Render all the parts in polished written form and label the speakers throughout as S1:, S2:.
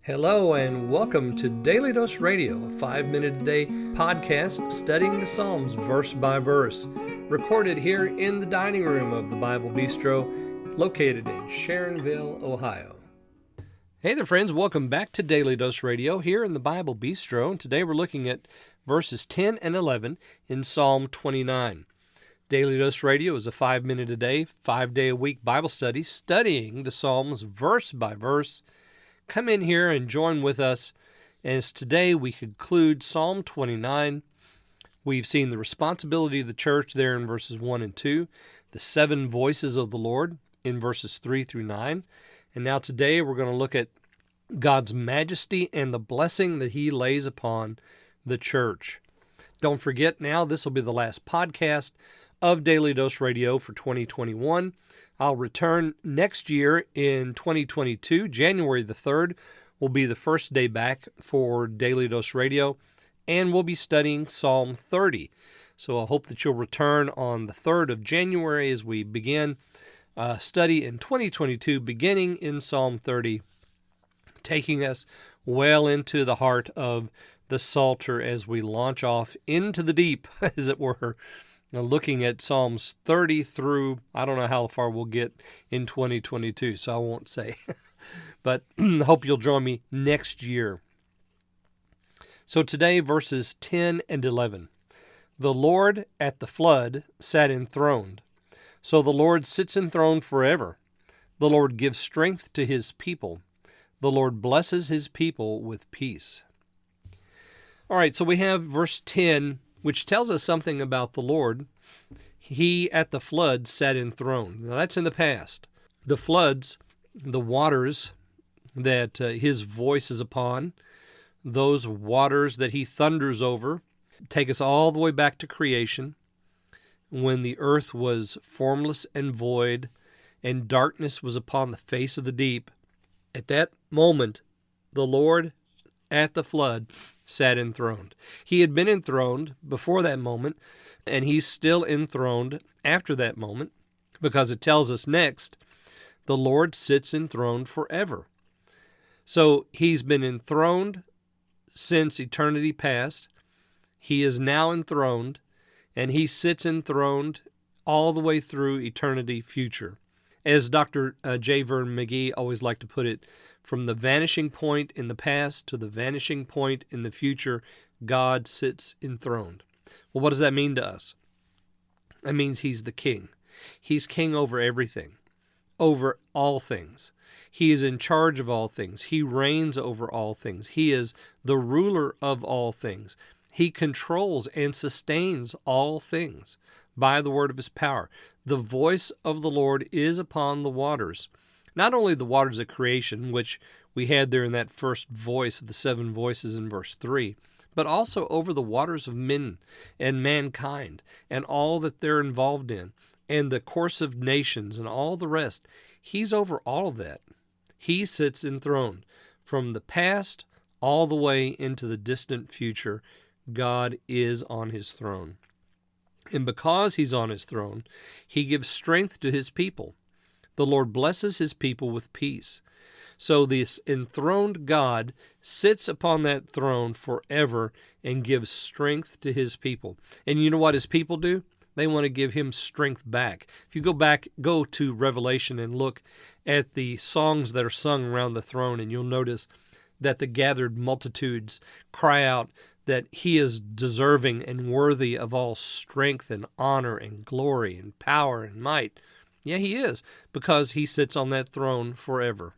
S1: Hello and welcome to Daily Dose Radio, a 5-minute-a-day podcast studying the Psalms verse by verse, recorded here in the dining room of the Bible Bistro, located in Sharonville, Ohio. Hey there friends, welcome back to Daily Dose Radio here in the Bible Bistro, and today we're looking at verses 10 and 11 in Psalm 29. Daily Dose Radio is a 5-minute-a-day, 5-day-a-week Bible study studying the Psalms verse by verse. Come in here and join with us as today we conclude Psalm 29. We've seen the responsibility of the church there in verses 1 and 2, the 7 voices of the Lord in verses 3 through 9. And now today we're going to look at God's majesty and the blessing that He lays upon the church. Don't forget now, this will be the last podcast of Daily Dose Radio for 2021. I'll return next year in 2022. January the 3rd will be the first day back for Daily Dose Radio, and we'll be studying Psalm 30. So I hope that you'll return on the 3rd of January as we begin study in 2022, beginning in Psalm 30, taking us well into the heart of the Psalter as we launch off into the deep, as it were. Now, looking at Psalms 30 through, I don't know how far we'll get in 2022, so I won't say. But I hope you'll join me next year. So today, verses 10 and 11. The Lord at the flood sat enthroned. So the Lord sits enthroned forever. The Lord gives strength to His people. The Lord blesses His people with peace. All right, so we have verse 10, which tells us something about the Lord. He at the flood sat enthroned. Now that's in the past. The floods, the waters that His voice is upon, those waters that He thunders over, take us all the way back to creation, when the earth was formless and void, and darkness was upon the face of the deep. At that moment, the Lord at the flood sat enthroned. He had been enthroned before that moment, and He's still enthroned after that moment, because it tells us next, the Lord sits enthroned forever. So He's been enthroned since eternity past. He is now enthroned, and He sits enthroned all the way through eternity future. As Dr. J. Vern McGee always liked to put it, from the vanishing point in the past to the vanishing point in the future, God sits enthroned. Well, what does that mean to us? That means He's the King. He's King over everything, over all things. He is in charge of all things. He reigns over all things. He is the ruler of all things. He controls and sustains all things by the word of His power. The voice of the Lord is upon the waters. Not only the waters of creation, which we had there in that first voice of the 7 voices in verse 3, but also over the waters of men and mankind and all that they're involved in, and the course of nations and all the rest. He's over all of that. He sits enthroned. From the past all the way into the distant future, God is on His throne. And because He's on His throne, He gives strength to His people. The Lord blesses His people with peace. So this enthroned God sits upon that throne forever and gives strength to His people. And you know what His people do? They want to give Him strength back. If you go to Revelation and look at the songs that are sung around the throne, and you'll notice that the gathered multitudes cry out that He is deserving and worthy of all strength and honor and glory and power and might. Yeah, He is, because He sits on that throne forever.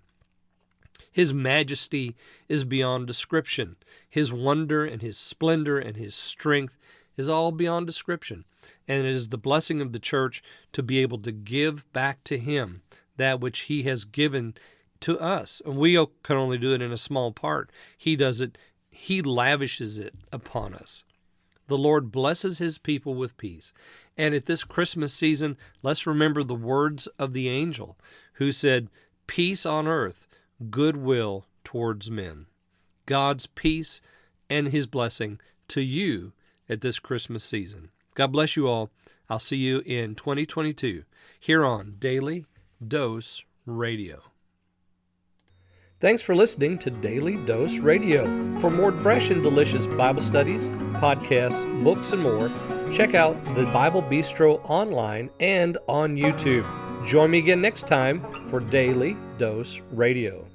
S1: His majesty is beyond description. His wonder and His splendor and His strength is all beyond description. And it is the blessing of the church to be able to give back to Him that which He has given to us. And we can only do it in a small part. He does it. He lavishes it upon us. The Lord blesses His people with peace. And at this Christmas season, let's remember the words of the angel who said, "Peace on earth, goodwill towards men." God's peace and His blessing to you at this Christmas season. God bless you all. I'll see you in 2022 here on Daily Dose Radio. Thanks for listening to Daily Dose Radio. For more fresh and delicious Bible studies, podcasts, books, and more, check out the Bible Bistro online and on YouTube. Join me again next time for Daily Dose Radio.